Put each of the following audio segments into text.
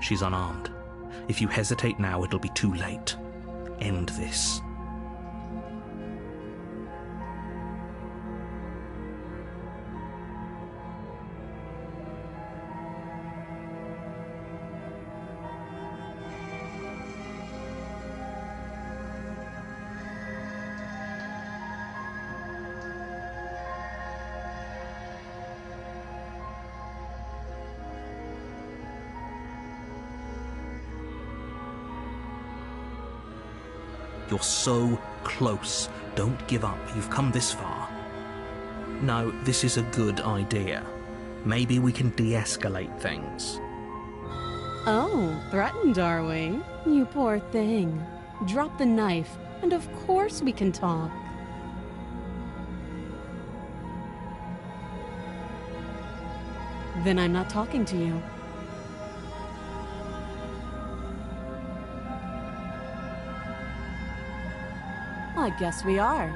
She's unarmed. If you hesitate now, it'll be too late. End this. You're so close. Don't give up. You've come this far. No, this is a good idea. Maybe we can de-escalate things. Oh, threatened, are we? You poor thing. Drop the knife, and of course we can talk. Then I'm not talking to you. I guess we are.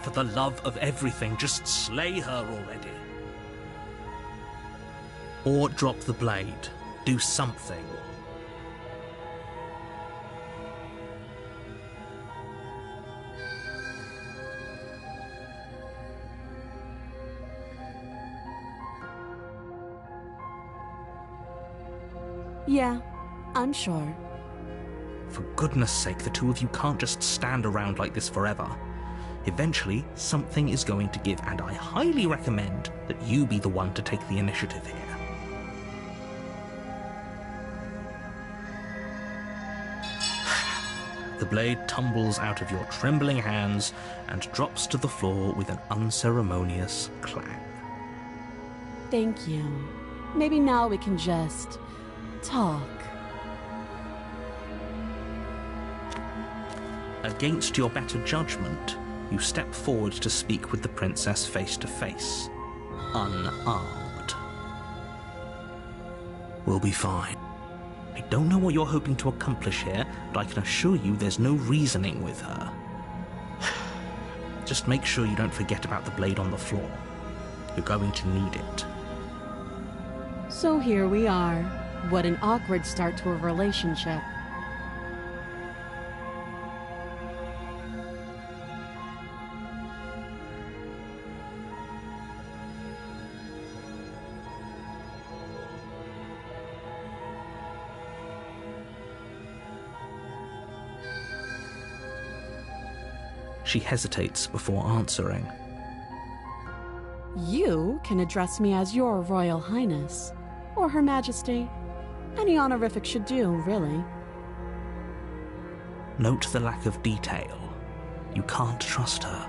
For the love of everything, just slay her already. Or drop the blade. Do something. Yeah, I'm sure. For goodness sake, the two of you can't just stand around like this forever. Eventually, something is going to give, and I highly recommend that you be the one to take the initiative here. The blade tumbles out of your trembling hands and drops to the floor with an unceremonious clang. Thank you. Maybe now we can just talk. Against your better judgment, you step forward to speak with the princess face to face, unarmed. We'll be fine. I don't know what you're hoping to accomplish here, but I can assure you there's no reasoning with her. Just make sure you don't forget about the blade on the floor. You're going to need it. So here we are. What an awkward start to a relationship. She hesitates before answering. You can address me as Your Royal Highness, or Her Majesty. Any honorific should do, really. Note the lack of detail. You can't trust her.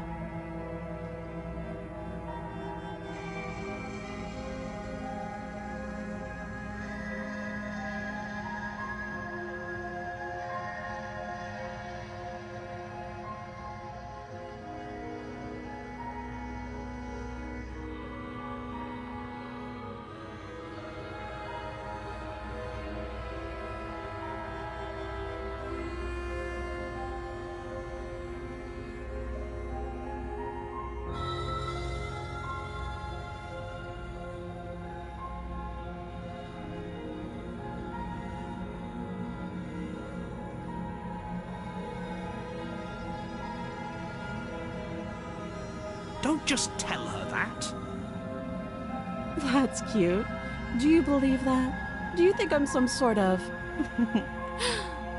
Don't just tell her that. That's cute. Do you believe that? Do you think I'm some sort of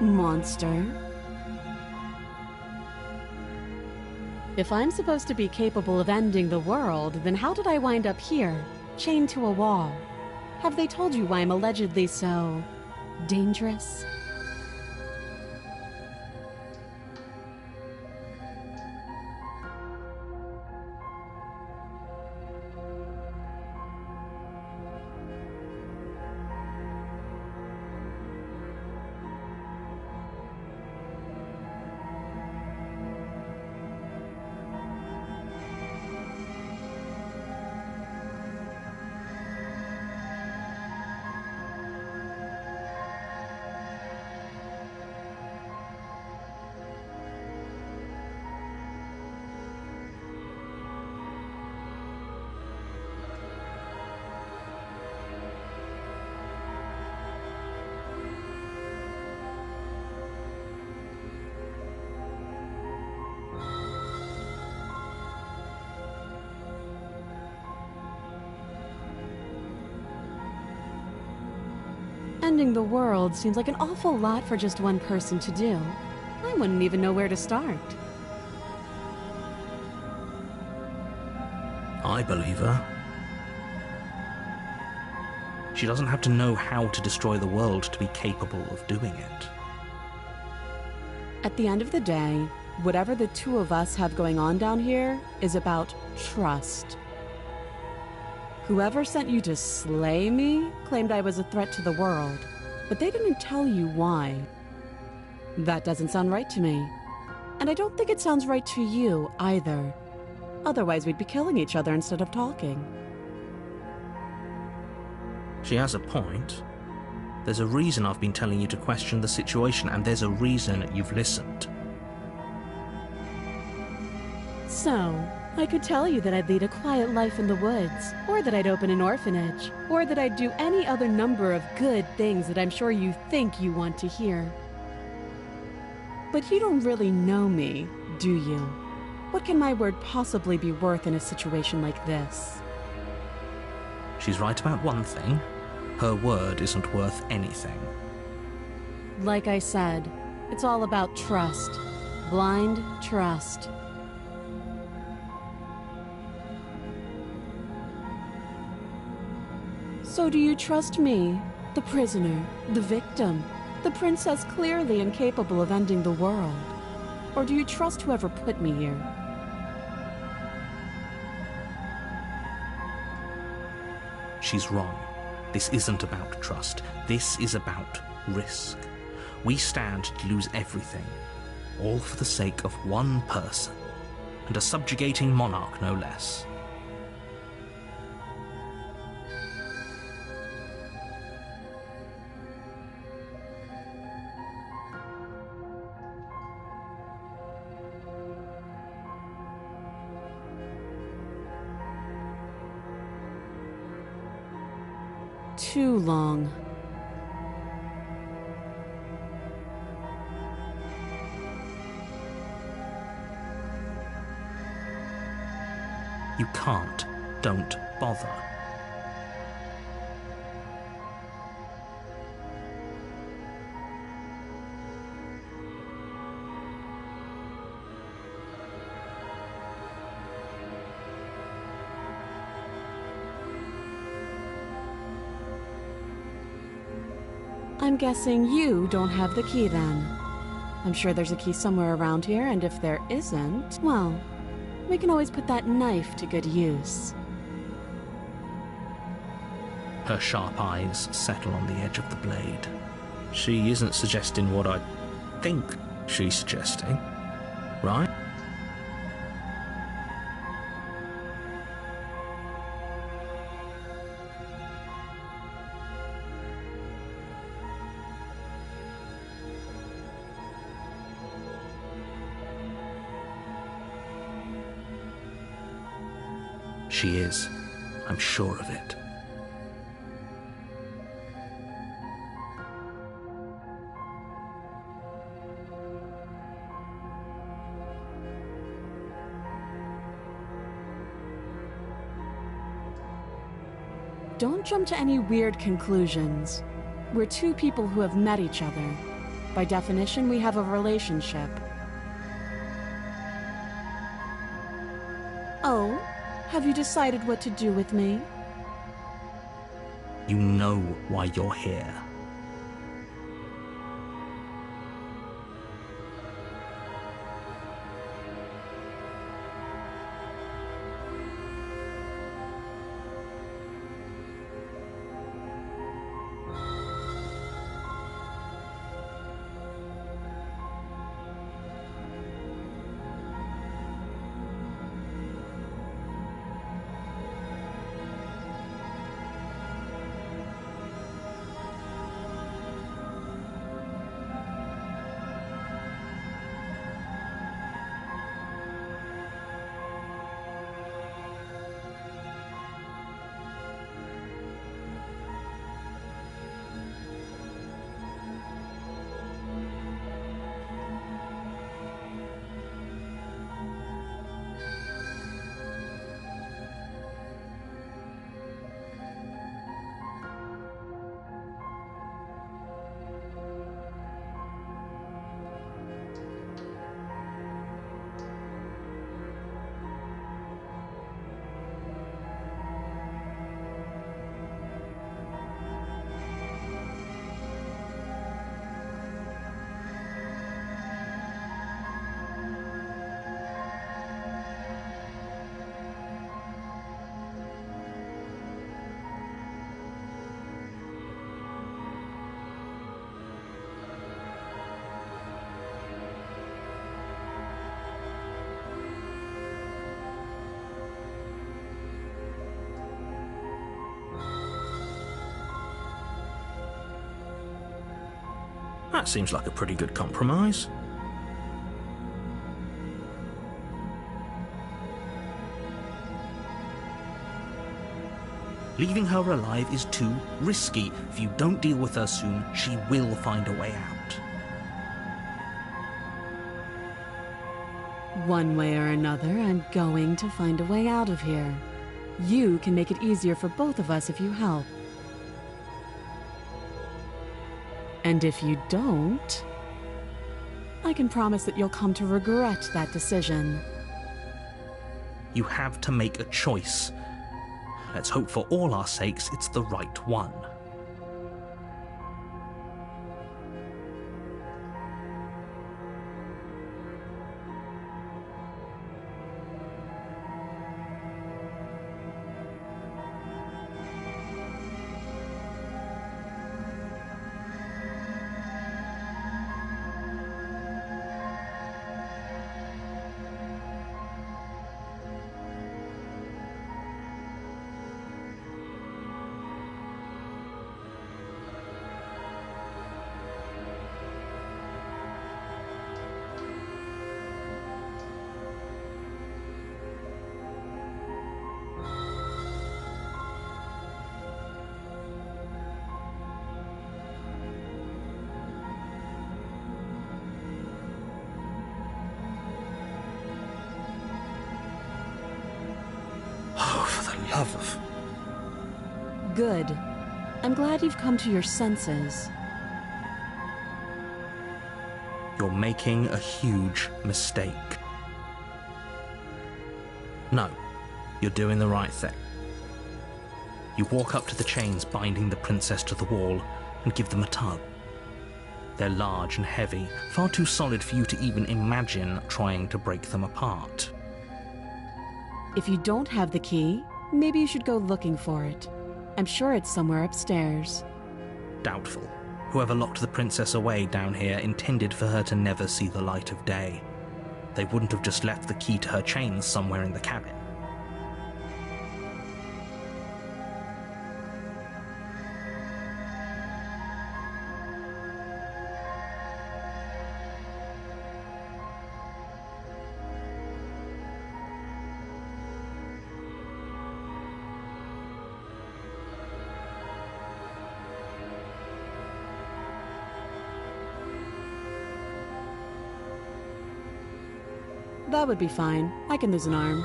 monster? If I'm supposed to be capable of ending the world, then how did I wind up here, chained to a wall? Have they told you why I'm allegedly so dangerous? ending the world seems like an awful lot for just one person to do. I wouldn't even know where to start. I believe her. She doesn't have to know how to destroy the world to be capable of doing it. At the end of the day, whatever the two of us have going on down here is about trust. Whoever sent you to slay me claimed I was a threat to the world, but they didn't tell you why. That doesn't sound right to me. And I don't think it sounds right to you either. Otherwise, we'd be killing each other instead of talking. She has a point. There's a reason I've been telling you to question the situation, and there's a reason you've listened. So, I could tell you that I'd lead a quiet life in the woods, or that I'd open an orphanage, or that I'd do any other number of good things that I'm sure you think you want to hear. But you don't really know me, do you? What can my word possibly be worth in a situation like this? She's right about one thing. Her word isn't worth anything. Like I said, it's all about trust. Blind trust. So do you trust me, the prisoner, the victim, the princess clearly incapable of ending the world? Or do you trust whoever put me here? She's wrong. This isn't about trust. This is about risk. We stand to lose everything, all for the sake of one person, and a subjugating monarch no less. Too long. You can't. Don't bother. I'm guessing you don't have the key then. I'm sure there's a key somewhere around here, and if there isn't, well, we can always put that knife to good use. Her sharp eyes settle on the edge of the blade. She isn't suggesting what I think she's suggesting, right? She is. I'm sure of it. Don't jump to any weird conclusions. We're two people who have met each other. By definition, we have a relationship. Oh? Have you decided what to do with me? You know why you're here. That seems like a pretty good compromise. Leaving her alive is too risky. If you don't deal with her soon, she will find a way out. One way or another, I'm going to find a way out of here. You can make it easier for both of us if you help. And if you don't, I can promise that you'll come to regret that decision. You have to make a choice. Let's hope for all our sakes it's the right one. Love of... Good. I'm glad you've come to your senses. You're making a huge mistake. No, you're doing the right thing. You walk up to the chains binding the princess to the wall and give them a tug. They're large and heavy, far too solid for you to even imagine trying to break them apart. If you don't have the key, maybe you should go looking for it. I'm sure it's somewhere upstairs. Doubtful. Whoever locked the princess away down here intended for her to never see the light of day. They wouldn't have just left the key to her chains somewhere in the cabin. That would be fine. I can lose an arm.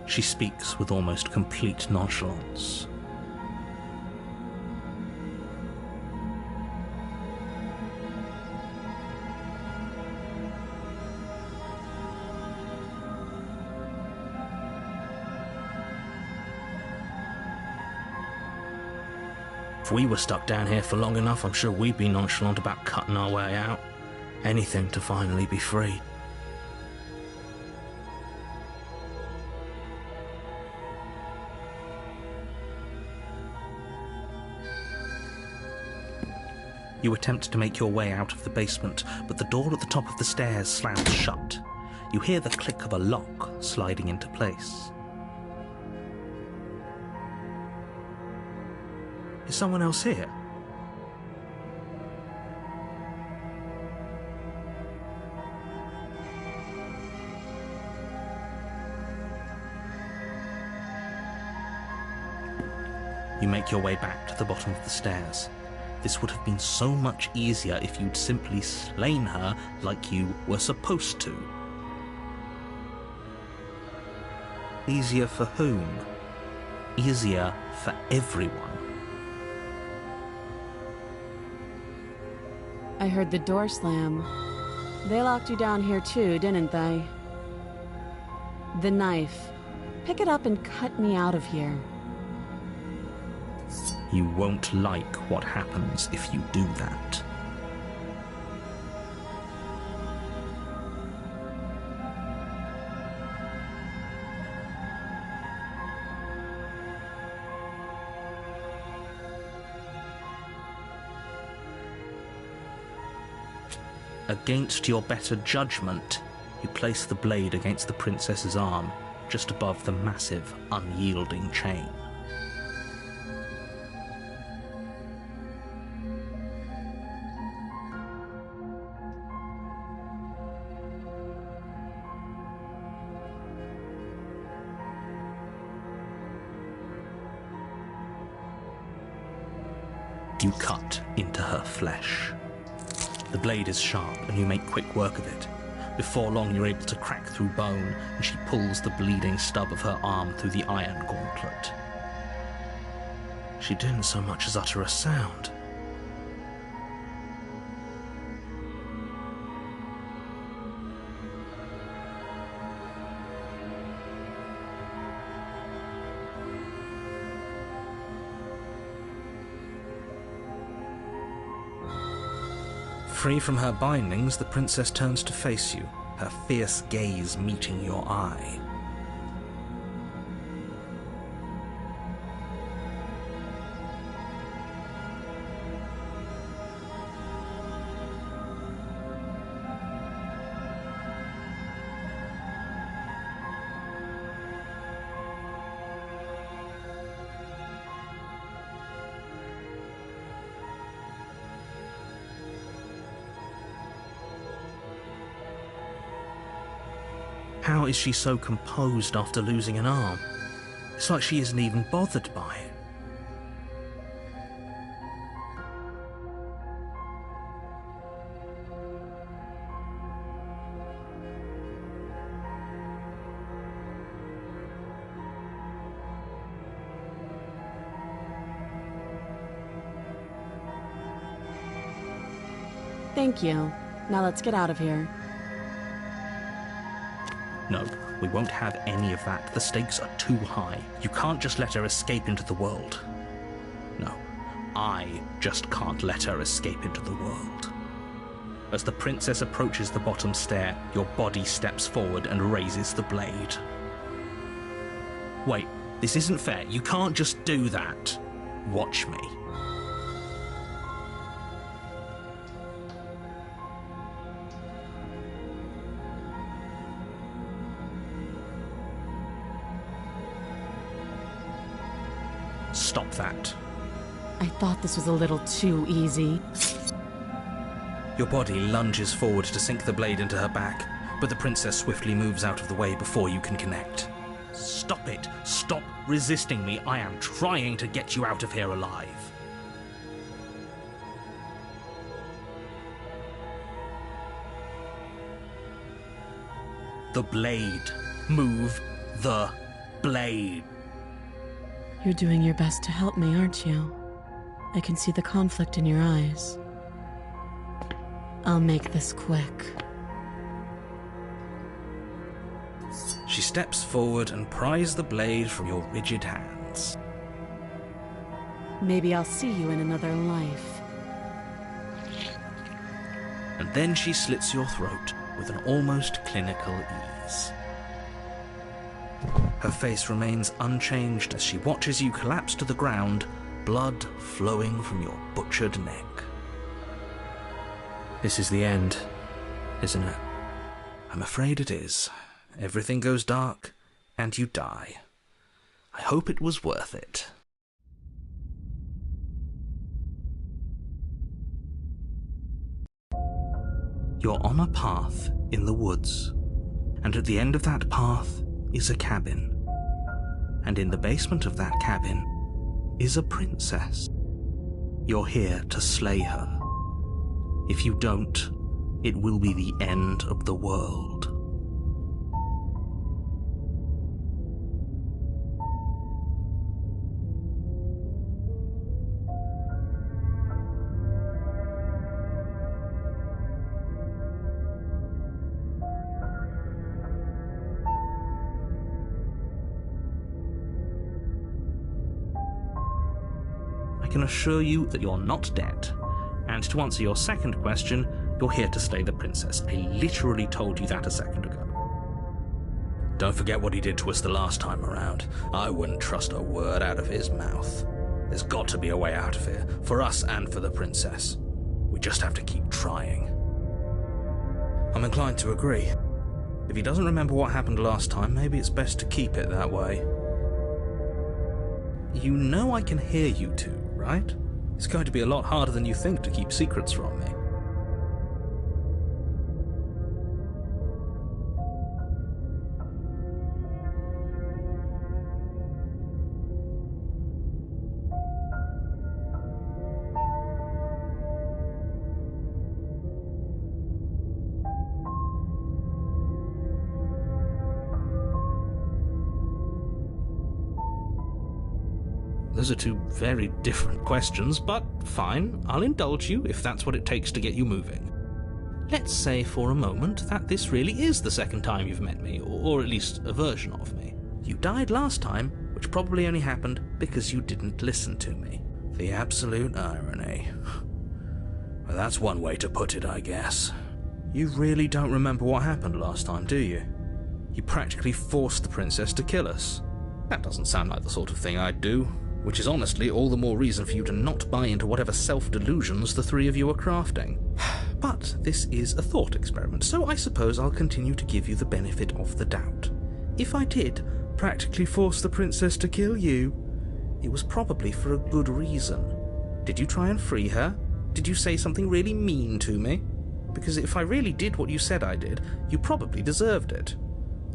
She speaks with almost complete nonchalance. If we were stuck down here for long enough, I'm sure we'd be nonchalant about cutting our way out. Anything to finally be free. You attempt to make your way out of the basement, but the door at the top of the stairs slams shut. You hear the click of a lock sliding into place. Is someone else here? You make your way back to the bottom of the stairs. This would have been so much easier if you'd simply slain her like you were supposed to. Easier for whom? Easier for everyone. I heard the door slam. They locked you down here too, didn't they? The knife. Pick it up and cut me out of here. You won't like what happens if you do that. Against your better judgment, you place the blade against the princess's arm, just above the massive, unyielding chain. You cut into her flesh. The blade is sharp, and you make quick work of it. Before long, you're able to crack through bone, and she pulls the bleeding stub of her arm through the iron gauntlet. She didn't so much as utter a sound. Free from her bindings, the princess turns to face you, her fierce gaze meeting your eye. How is she so composed after losing an arm? It's like she isn't even bothered by it. Thank you. Now let's get out of here. No, we won't have any of that. The stakes are too high. You can't just let her escape into the world. No, I just can't let her escape into the world. As the princess approaches the bottom stair, your body steps forward and raises the blade. Wait, this isn't fair. You can't just do that. Watch me. Stop that. I thought this was a little too easy. Your body lunges forward to sink the blade into her back, but the princess swiftly moves out of the way before you can connect. Stop it! Stop resisting me! I am trying to get you out of here alive. The blade. Move the blade. You're doing your best to help me, aren't you? I can see the conflict in your eyes. I'll make this quick. She steps forward and pries the blade from your rigid hands. Maybe I'll see you in another life. And then she slits your throat with an almost clinical ease. Her face remains unchanged as she watches you collapse to the ground, blood flowing from your butchered neck. This is the end, isn't it? I'm afraid it is. Everything goes dark, and you die. I hope it was worth it. You're on a path in the woods, and at the end of that path is a cabin. And in the basement of that cabin is a princess. You're here to slay her. If you don't, it will be the end of the world. I can assure you that you're not dead. And to answer your second question, you're here to slay the princess. I literally told you that a second ago. Don't forget what he did to us the last time around. I wouldn't trust a word out of his mouth. There's got to be a way out of here, for us and for the princess. We just have to keep trying. I'm inclined to agree. If he doesn't remember what happened last time, maybe it's best to keep it that way. You know I can hear you two, right? It's going to be a lot harder than you think to keep secrets from me. Those are two very different questions, but fine, I'll indulge you if that's what it takes to get you moving. Let's say for a moment that this really is the second time you've met me, or at least a version of me. You died last time, which probably only happened because you didn't listen to me. The absolute irony. Well, that's one way to put it, I guess. You really don't remember what happened last time, do you? You practically forced the princess to kill us. That doesn't sound like the sort of thing I'd do, which is honestly all the more reason for you to not buy into whatever self-delusions the three of you are crafting. But this is a thought experiment, so I suppose I'll continue to give you the benefit of the doubt. If I did practically force the princess to kill you, it was probably for a good reason. Did you try and free her? Did you say something really mean to me? Because if I really did what you said I did, you probably deserved it.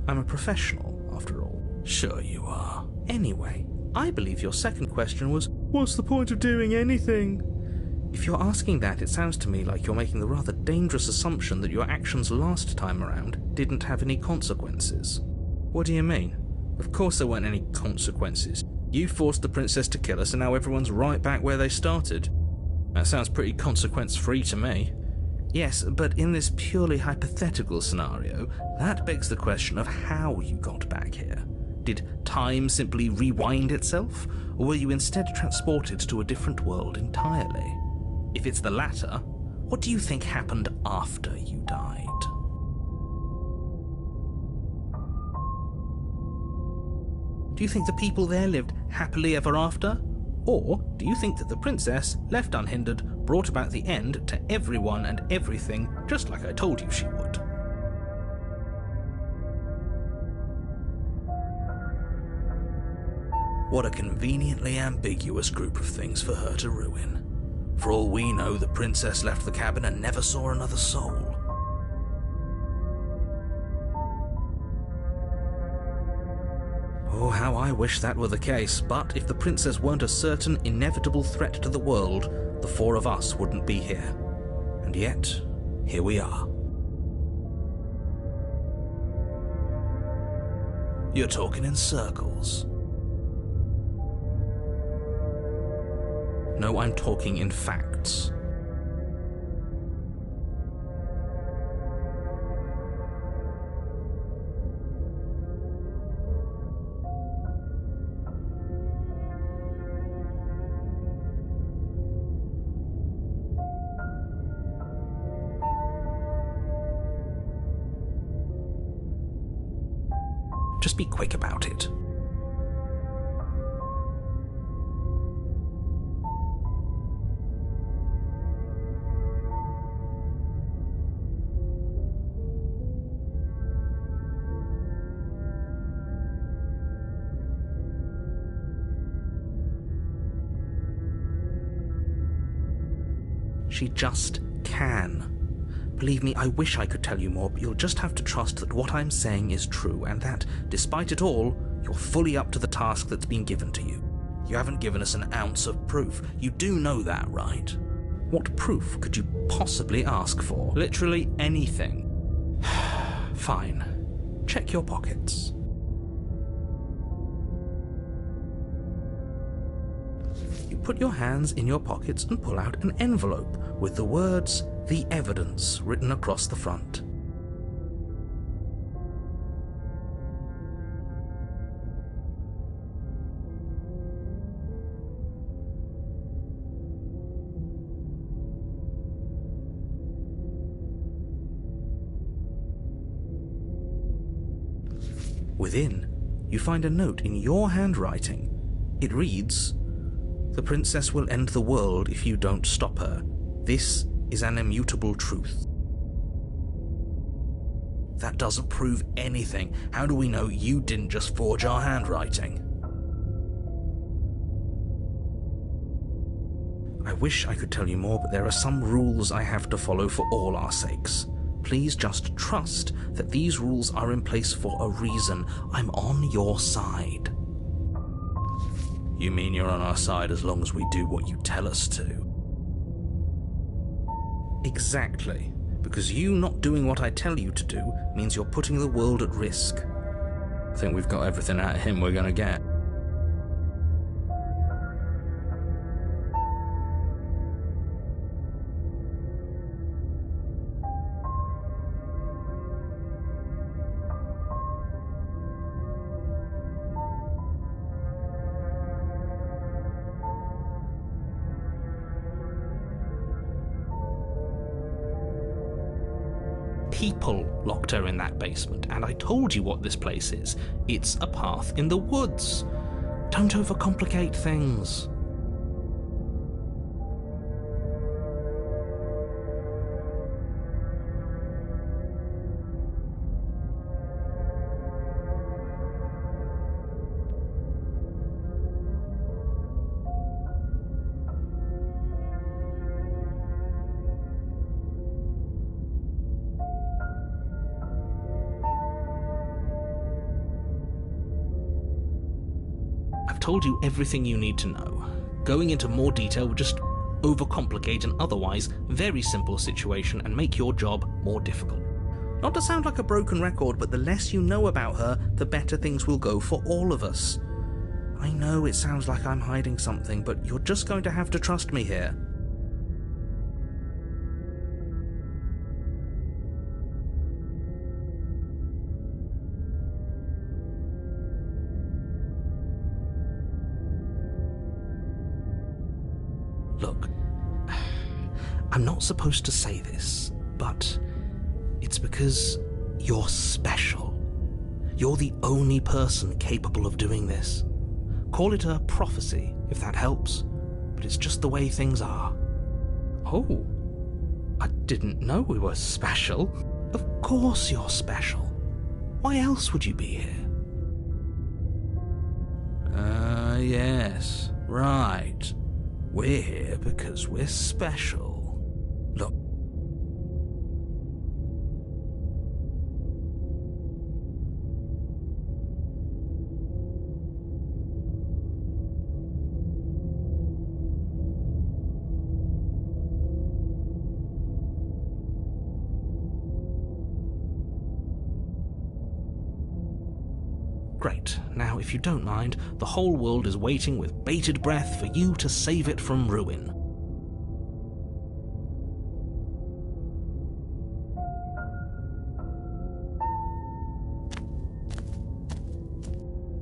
I'm a professional, after all. Sure you are. Anyway, I believe your second question was, what's the point of doing anything? If you're asking that, it sounds to me like you're making the rather dangerous assumption that your actions last time around didn't have any consequences. What do you mean? Of course there weren't any consequences. You forced the princess to kill us and now everyone's right back where they started. That sounds pretty consequence-free to me. Yes, but in this purely hypothetical scenario, that begs the question of how you got back here. Did time simply rewind itself, or were you instead transported to a different world entirely? If it's the latter, what do you think happened after you died? Do you think the people there lived happily ever after? Or do you think that the princess, left unhindered, brought about the end to everyone and everything, just like I told you she would? What a conveniently ambiguous group of things for her to ruin. For all we know, the princess left the cabin and never saw another soul. Oh, how I wish that were the case, but if the princess weren't a certain, inevitable threat to the world, the four of us wouldn't be here. And yet, here we are. You're talking in circles. No, I'm talking in facts. Just be quick about it. She just can. Believe me, I wish I could tell you more, but you'll just have to trust that what I'm saying is true, and that, despite it all, you're fully up to the task that's been given to you. You haven't given us an ounce of proof. You do know that, right? What proof could you possibly ask for? Literally anything. Fine. Check your pockets. You put your hands in your pockets and pull out an envelope with the words, "The Evidence," written across the front. Within, you find a note in your handwriting. It reads, "The princess will end the world if you don't stop her. This is an immutable truth." That doesn't prove anything. How do we know you didn't just forge our handwriting? I wish I could tell you more, but there are some rules I have to follow for all our sakes. Please just trust that these rules are in place for a reason. I'm on your side. You mean you're on our side as long as we do what you tell us to? Exactly. Because you not doing what I tell you to do means you're putting the world at risk. I think we've got everything out of him we're gonna get. people locked her in that basement, and I told you what this place is. It's a path in the woods. Don't overcomplicate things. I've told you everything you need to know. Going into more detail would just overcomplicate an otherwise very simple situation and make your job more difficult. Not to sound like a broken record, but the less you know about her, the better things will go for all of us. I know it sounds like I'm hiding something, but you're just going to have to trust me here. Look, I'm not supposed to say this, but it's because you're special. You're the only person capable of doing this. Call it a prophecy, if that helps, but it's just the way things are. Oh, I didn't know we were special. Of course you're special. Why else would you be here? Yes, right. We're here because we're special. Look. Great. Now, if you don't mind, the whole world is waiting with bated breath for you to save it from ruin.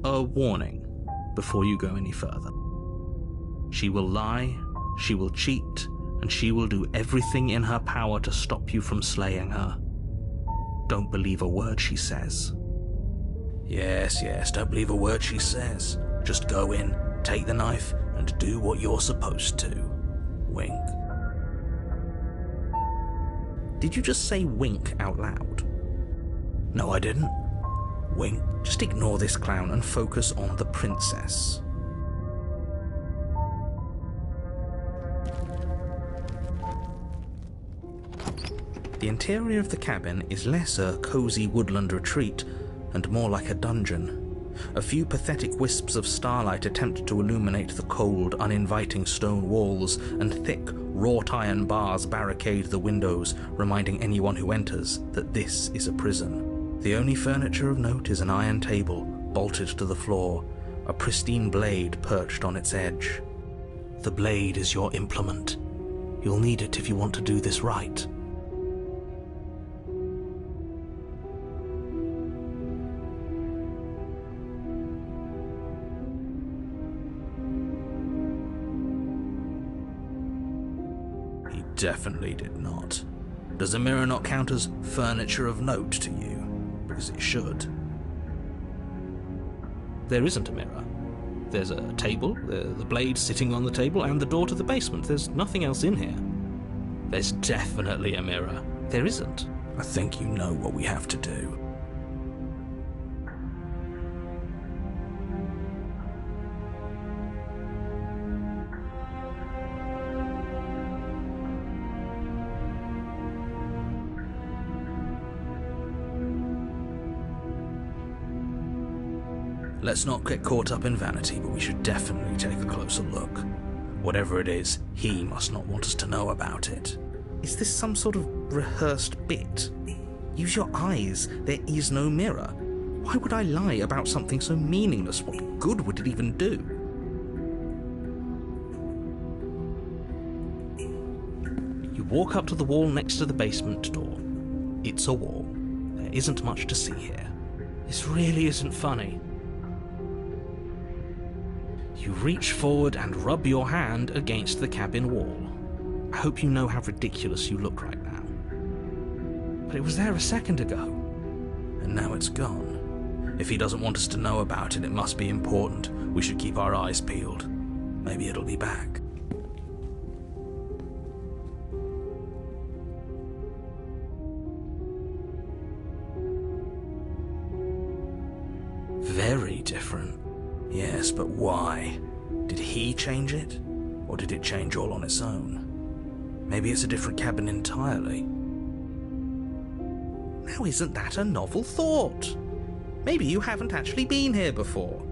A warning before you go any further. She will lie, she will cheat, and she will do everything in her power to stop you from slaying her. Don't believe a word she says. Yes, don't believe a word she says. Just go in, take the knife, and do what you're supposed to. Wink. Did you just say wink out loud? No, I didn't. Wink. Just ignore this clown and focus on the princess. The interior of the cabin is less a cozy woodland retreat and more like a dungeon. A few pathetic wisps of starlight attempt to illuminate the cold, uninviting stone walls, and thick, wrought iron bars barricade the windows, reminding anyone who enters that this is a prison. The only furniture of note is an iron table, bolted to the floor, a pristine blade perched on its edge. The blade is your implement. You'll need it if you want to do this right. Definitely did not. Does a mirror not count as furniture of note to you? Because it should. There isn't a mirror. There's a table, the blade sitting on the table, and the door to the basement. There's nothing else in here. There's definitely a mirror. There isn't. I think you know what we have to do. Let's not get caught up in vanity, but we should definitely take a closer look. Whatever it is, he must not want us to know about it. Is this some sort of rehearsed bit? Use your eyes. There is no mirror. Why would I lie about something so meaningless? What good would it even do? You walk up to the wall next to the basement door. It's a wall. There isn't much to see here. This really isn't funny. You reach forward and rub your hand against the cabin wall. I hope you know how ridiculous you look right now. But it was there a second ago. And now it's gone. If he doesn't want us to know about it, it must be important. We should keep our eyes peeled. Maybe it'll be back. Very different. Yes, but why? Did he change it? Or did it change all on its own? Maybe it's a different cabin entirely. Now isn't that a novel thought? Maybe you haven't actually been here before.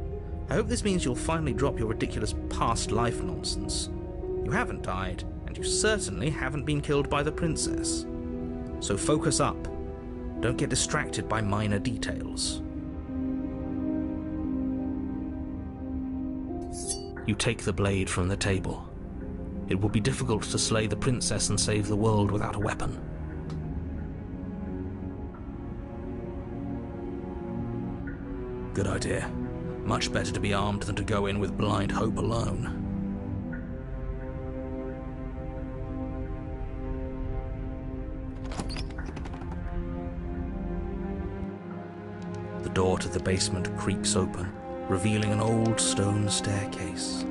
I hope this means you'll finally drop your ridiculous past life nonsense. You haven't died, and you certainly haven't been killed by the princess. So focus up. Don't get distracted by minor details. You take the blade from the table. It would be difficult to slay the princess and save the world without a weapon. Good idea. Much better to be armed than to go in with blind hope alone. The door to the basement creaks open, revealing an old stone staircase.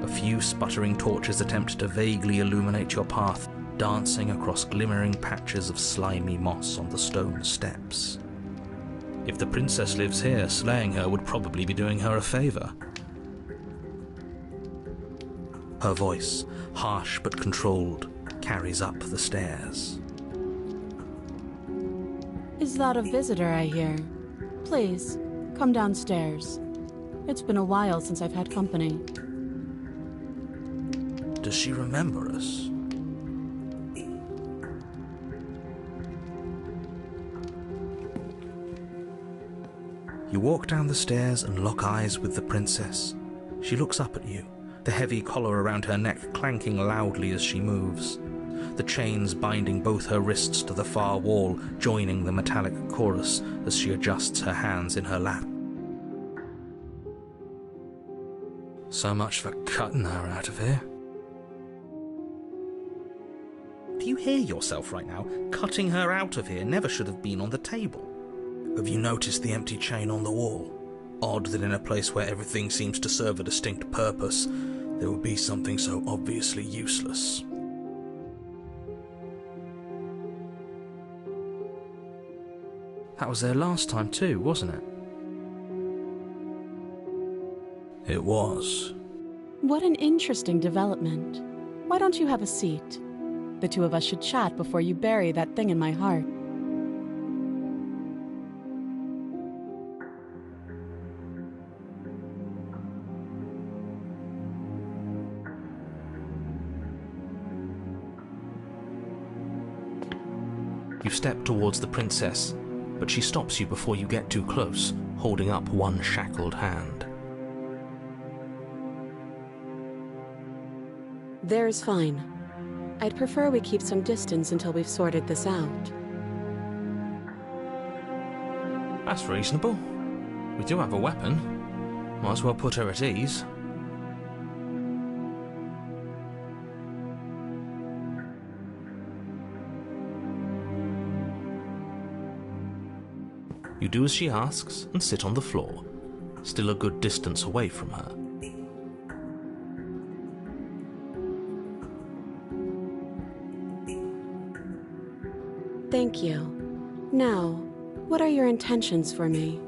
A few sputtering torches attempt to vaguely illuminate your path, dancing across glimmering patches of slimy moss on the stone steps. If the princess lives here, slaying her would probably be doing her a favor. Her voice, harsh but controlled, carries up the stairs. Is that a visitor I hear? Please, come downstairs. It's been a while since I've had company. Does she remember us? You walk down the stairs and lock eyes with the princess. She looks up at you, the heavy collar around her neck clanking loudly as she moves, the chains binding both her wrists to the far wall, joining the metallic chorus as she adjusts her hands in her lap. So much for cutting her out of here. Do you hear yourself right now? Cutting her out of here never should have been on the table. Have you noticed the empty chain on the wall? Odd that in a place where everything seems to serve a distinct purpose, there would be something so obviously useless. That was there last time too, wasn't it? It was. What an interesting development. Why don't you have a seat? The two of us should chat before you bury that thing in my heart. You step towards the princess, but she stops you before you get too close, holding up one shackled hand. There's fine. I'd prefer we keep some distance until we've sorted this out. That's reasonable. We do have a weapon. Might as well put her at ease. You do as she asks and sit on the floor, still a good distance away from her. Thank you. Now, what are your intentions for me?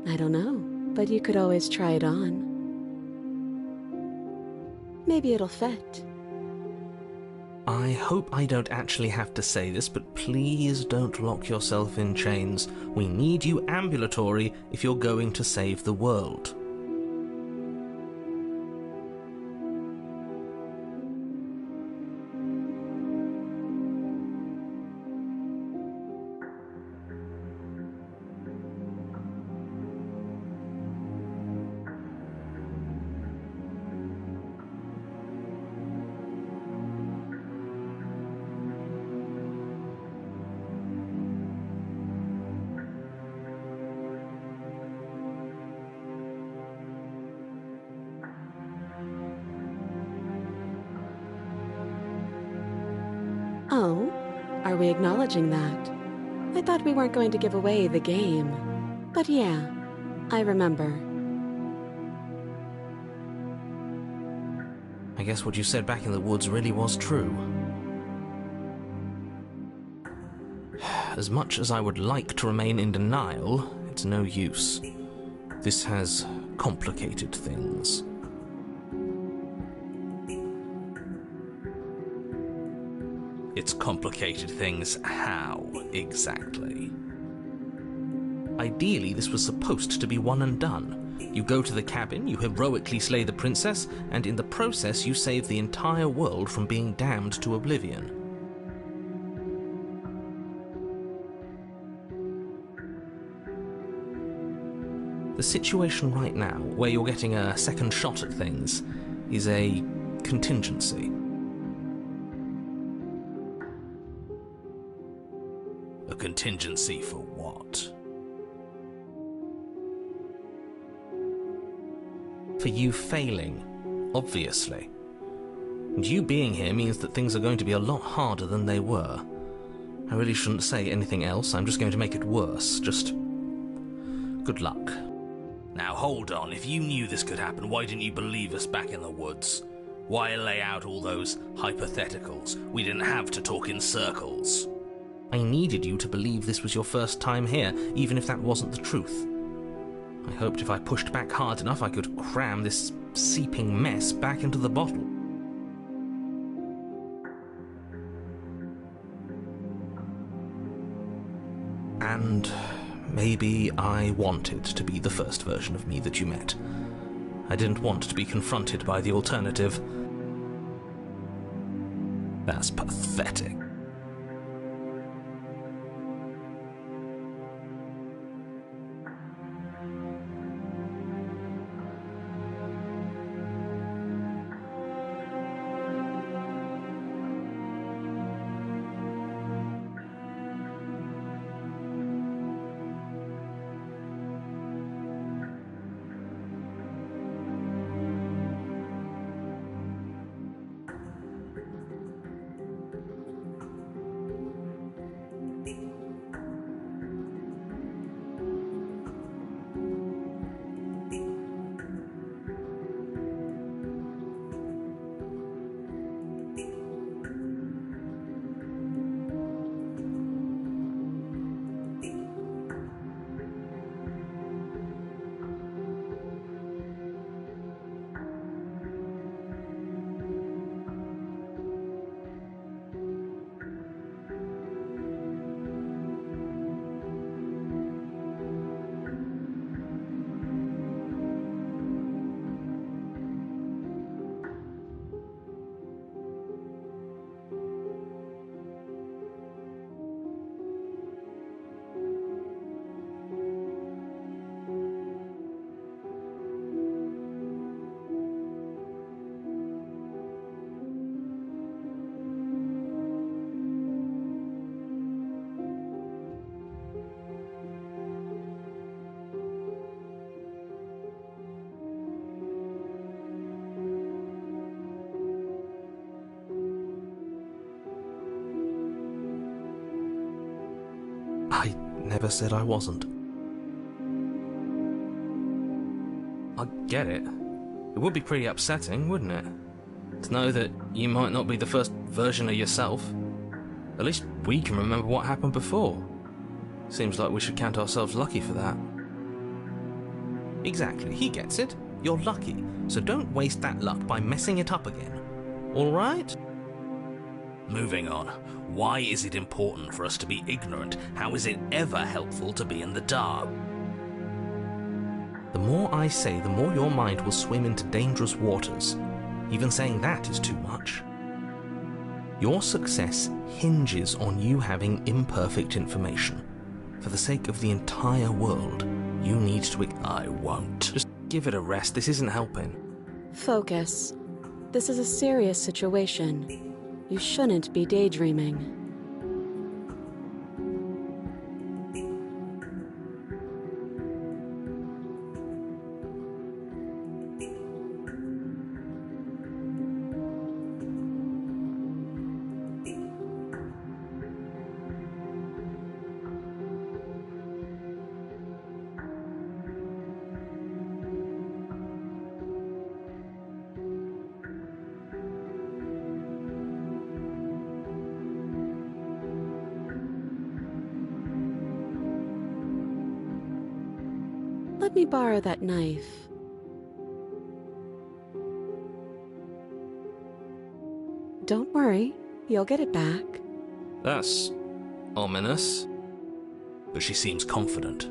I don't know, but you could always try it on. Maybe it'll fit. I hope I don't actually have to say this, but please don't lock yourself in chains. We need you ambulatory if you're going to save the world. Oh, are we acknowledging that? I thought we weren't going to give away the game. But yeah, I remember. I guess what you said back in the woods really was true. As much as I would like to remain in denial, it's no use. This has complicated things. It's complicated things how, exactly? Ideally, this was supposed to be one and done. You go to the cabin, you heroically slay the princess, and in the process you save the entire world from being damned to oblivion. The situation right now, where you're getting a second shot at things, is a contingency. A contingency for what? For you failing, obviously. And you being here means that things are going to be a lot harder than they were. I really shouldn't say anything else, I'm just going to make it worse. Just good luck. Now hold on, if you knew this could happen, why didn't you believe us back in the woods? Why lay out all those hypotheticals? We didn't have to talk in circles. I needed you to believe this was your first time here, even if that wasn't the truth. I hoped if I pushed back hard enough I could cram this seeping mess back into the bottle. And maybe I wanted to be the first version of me that you met. I didn't want to be confronted by the alternative. That's pathetic. I never said I wasn't. I get it. It would be pretty upsetting, wouldn't it? To know that you might not be the first version of yourself. At least we can remember what happened before. Seems like we should count ourselves lucky for that. Exactly, he gets it. You're lucky, so don't waste that luck by messing it up again. Alright? Moving on. Why is it important for us to be ignorant? How is it ever helpful to be in the dark? The more I say, the more your mind will swim into dangerous waters. Even saying that is too much. Your success hinges on you having imperfect information. For the sake of the entire world, you need to... I won't. Just give it a rest. This isn't helping. Focus. This is a serious situation. You shouldn't be daydreaming. Let me borrow that knife. Don't worry, you'll get it back. That's ominous. But she seems confident.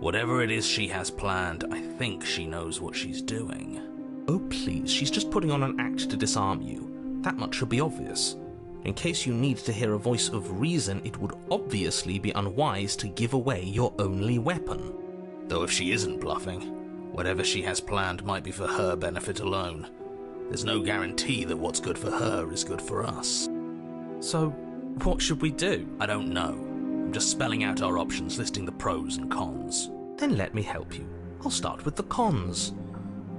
Whatever it is she has planned, I think she knows what she's doing. Oh please, she's just putting on an act to disarm you. That much should be obvious. In case you need to hear a voice of reason, it would obviously be unwise to give away your only weapon. Though if she isn't bluffing, whatever she has planned might be for her benefit alone. There's no guarantee that what's good for her is good for us. So, what should we do? I don't know. I'm just spelling out our options, listing the pros and cons. Then let me help you. I'll start with the cons.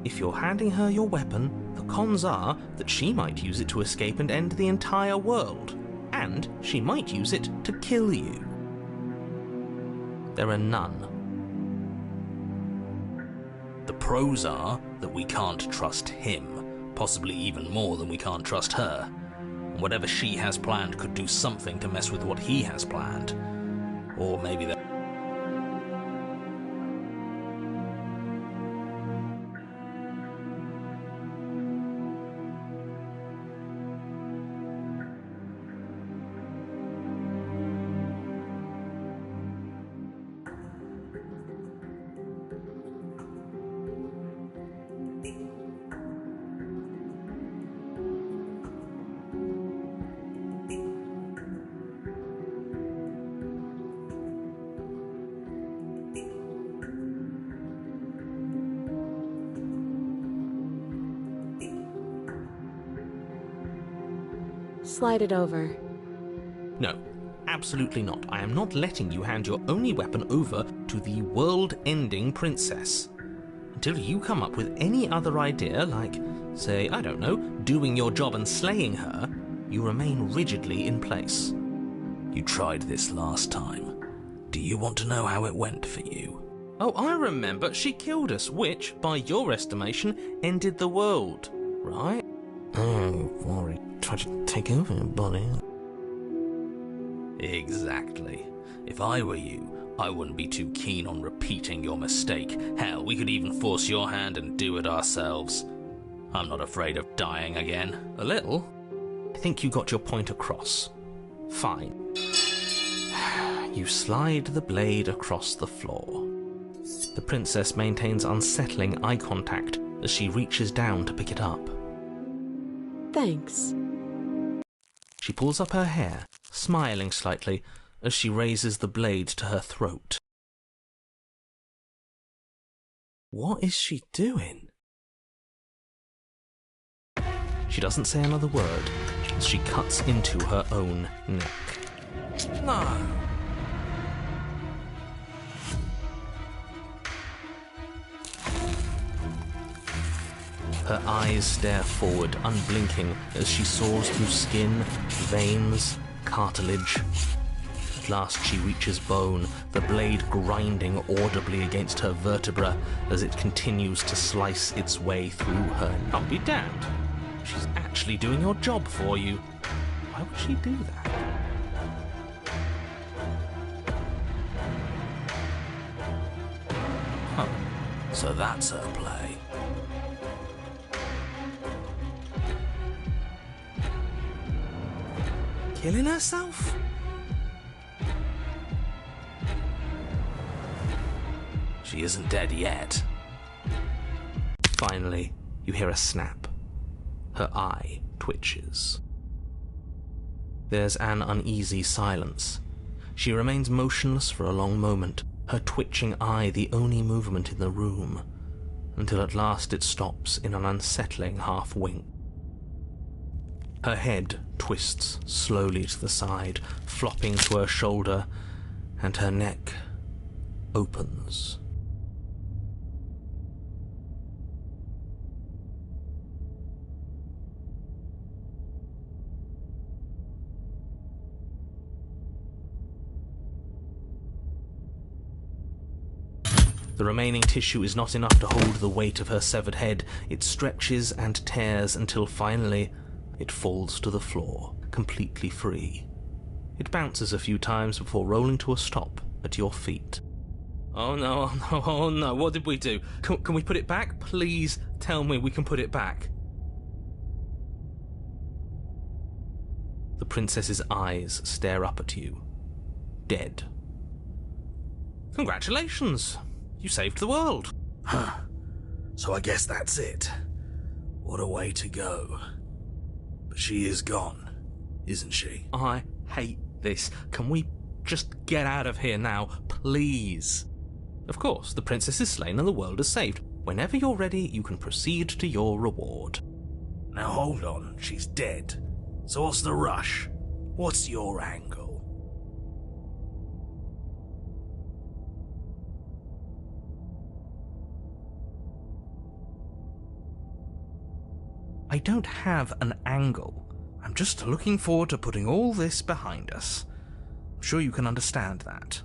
If you're handing her your weapon, the cons are that she might use it to escape and end the entire world. And she might use it to kill you. There are none. The pros are that we can't trust him, possibly even more than we can't trust her. And whatever she has planned could do something to mess with what he has planned. Or maybe that... Slide it over. No, absolutely not. I am not letting you hand your only weapon over to the world-ending princess. Until you come up with any other idea, like, say, I don't know, doing your job and slaying her, you remain rigidly in place. You tried this last time. Do you want to know how it went for you? Oh, I remember. She killed us, which, by your estimation, ended the world, right? Oh, Rory tried to take over, buddy. Exactly. If I were you, I wouldn't be too keen on repeating your mistake. Hell, we could even force your hand and do it ourselves. I'm not afraid of dying again. A little? I think you got your point across. Fine. You slide the blade across the floor. The princess maintains unsettling eye contact as she reaches down to pick it up. Thanks. She pulls up her hair, smiling slightly, as she raises the blade to her throat. What is she doing? She doesn't say another word as she cuts into her own neck. No! Her eyes stare forward, unblinking, as she soars through skin, veins, cartilage. At last she reaches bone, the blade grinding audibly against her vertebra as it continues to slice its way through her. I'll be damned. She's actually doing your job for you. Why would she do that? Huh. So that's her play. killing herself? She isn't dead yet. Finally, you hear a snap. Her eye twitches. There's an uneasy silence. She remains motionless for a long moment, her twitching eye the only movement in the room, until at last it stops in an unsettling half-wink. Her head twists slowly to the side, flopping to her shoulder, and her neck opens. The remaining tissue is not enough to hold the weight of her severed head. It stretches and tears until finally it falls to the floor, completely free. It bounces a few times before rolling to a stop at your feet. Oh no, oh no, oh no, what did we do? Can we put it back? Please tell me we can put it back. The princess's eyes stare up at you, dead. Congratulations! You saved the world. Huh. So I guess that's it. What a way to go. But she is gone, isn't she? I hate this. Can we just get out of here now, please? Of course, the princess is slain and the world is saved. Whenever you're ready, you can proceed to your reward. Now hold on, she's dead. So what's the rush? What's your angle? I don't have an angle. I'm just looking forward to putting all this behind us. I'm sure you can understand that.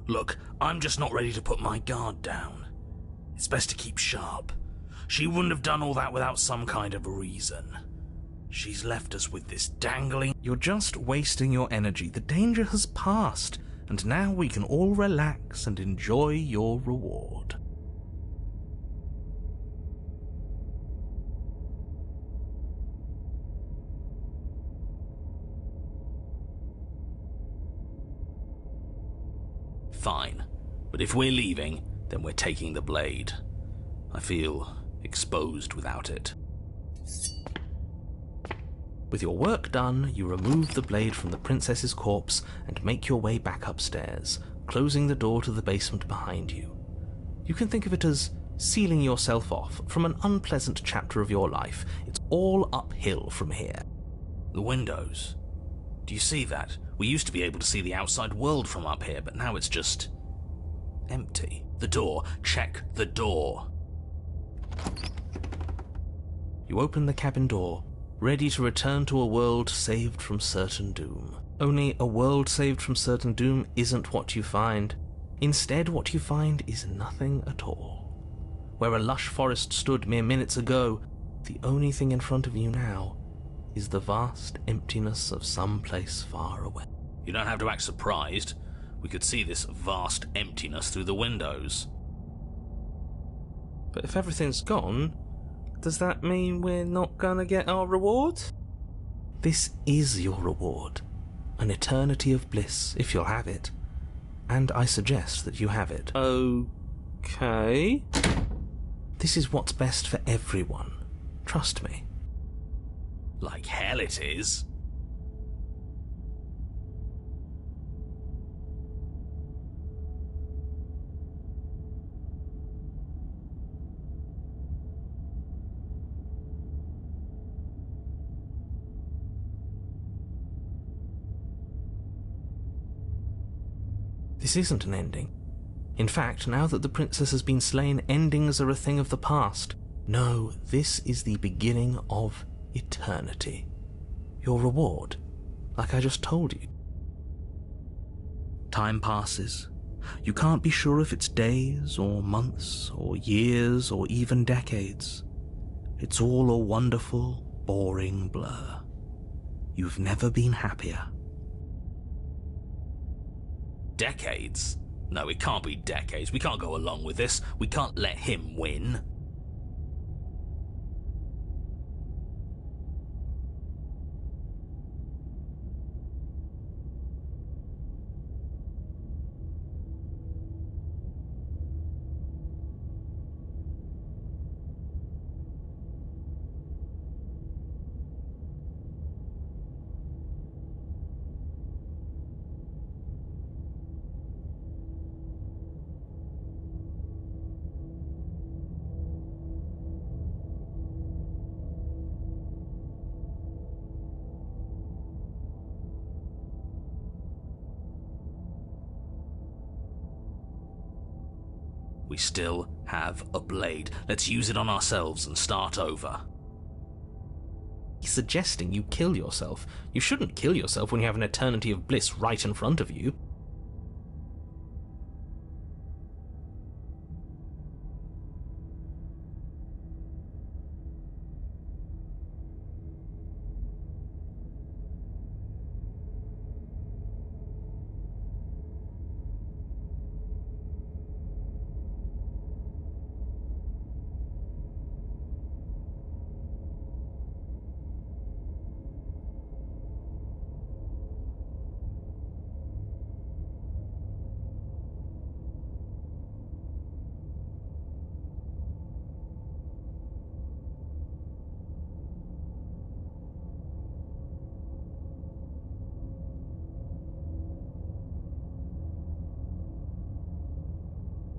Look, I'm just not ready to put my guard down. It's best to keep sharp. She wouldn't have done all that without some kind of reason. She's left us with this dangling... You're just wasting your energy. The danger has passed, and now we can all relax and enjoy your reward. Fine, but if we're leaving, then we're taking the blade. I feel exposed without it. With your work done, you remove the blade from the princess's corpse and make your way back upstairs, closing the door to the basement behind you. You can think of it as sealing yourself off from an unpleasant chapter of your life. It's all uphill from here. The windows. Do you see that? We used to be able to see the outside world from up here, but now it's just empty. The door. Check the door. You open the cabin door, ready to return to a world saved from certain doom. Only a world saved from certain doom isn't what you find. Instead, what you find is nothing at all. Where a lush forest stood mere minutes ago, the only thing in front of you now is the vast emptiness of some place far away. You don't have to act surprised. We could see this vast emptiness through the windows. But if everything's gone, does that mean we're not gonna get our reward? This is your reward. An eternity of bliss, if you'll have it. And I suggest that you have it. Okay. This is what's best for everyone. Trust me. Like hell it is. This isn't an ending. In fact, now that the princess has been slain, endings are a thing of the past. No, this is the beginning of eternity. Your reward, like I just told you. Time passes. You can't be sure if it's days, or months, or years, or even decades. It's all a wonderful, boring blur. You've never been happier. Decades? No, it can't be decades. We can't go along with this. We can't let him win. We still have a blade. Let's use it on ourselves and start over. He's suggesting you kill yourself. You shouldn't kill yourself when you have an eternity of bliss right in front of you.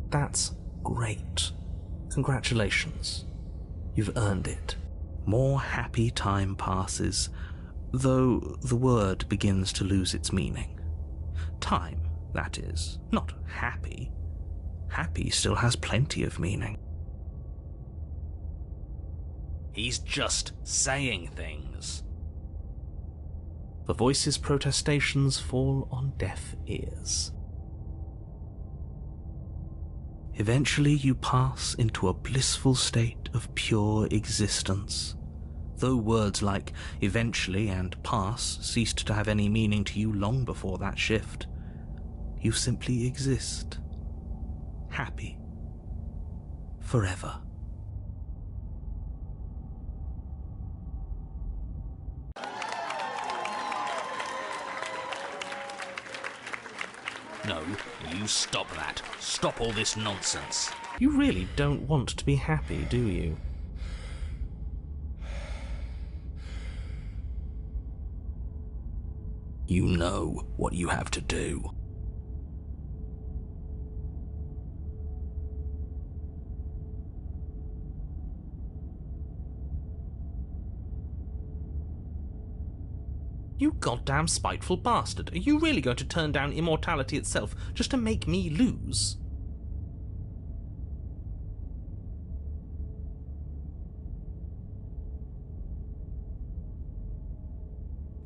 That's great. Congratulations. You've earned it. More happy time passes, though the word begins to lose its meaning. Time, that is, not happy. Happy still has plenty of meaning. He's just saying things. The voice's protestations fall on deaf ears. Eventually you pass into a blissful state of pure existence. Though words like eventually and pass ceased to have any meaning to you long before that shift, you simply exist. Happy. Forever. No, you stop that. Stop all this nonsense. You really don't want to be happy, do you? You know what you have to do. You goddamn spiteful bastard. Are you really going to turn down immortality itself just to make me lose?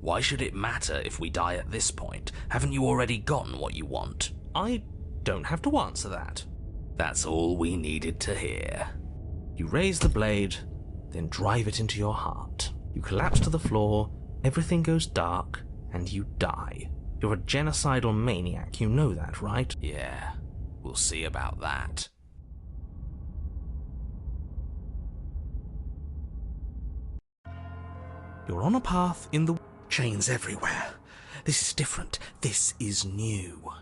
Why should it matter if we die at this point? Haven't you already gotten what you want? I don't have to answer that. That's all we needed to hear. You raise the blade, then drive it into your heart. You collapse to the floor, everything goes dark, and you die. You're a genocidal maniac, you know that, right? Yeah, we'll see about that. You're on a path in the... Chains everywhere. This is different. This is new.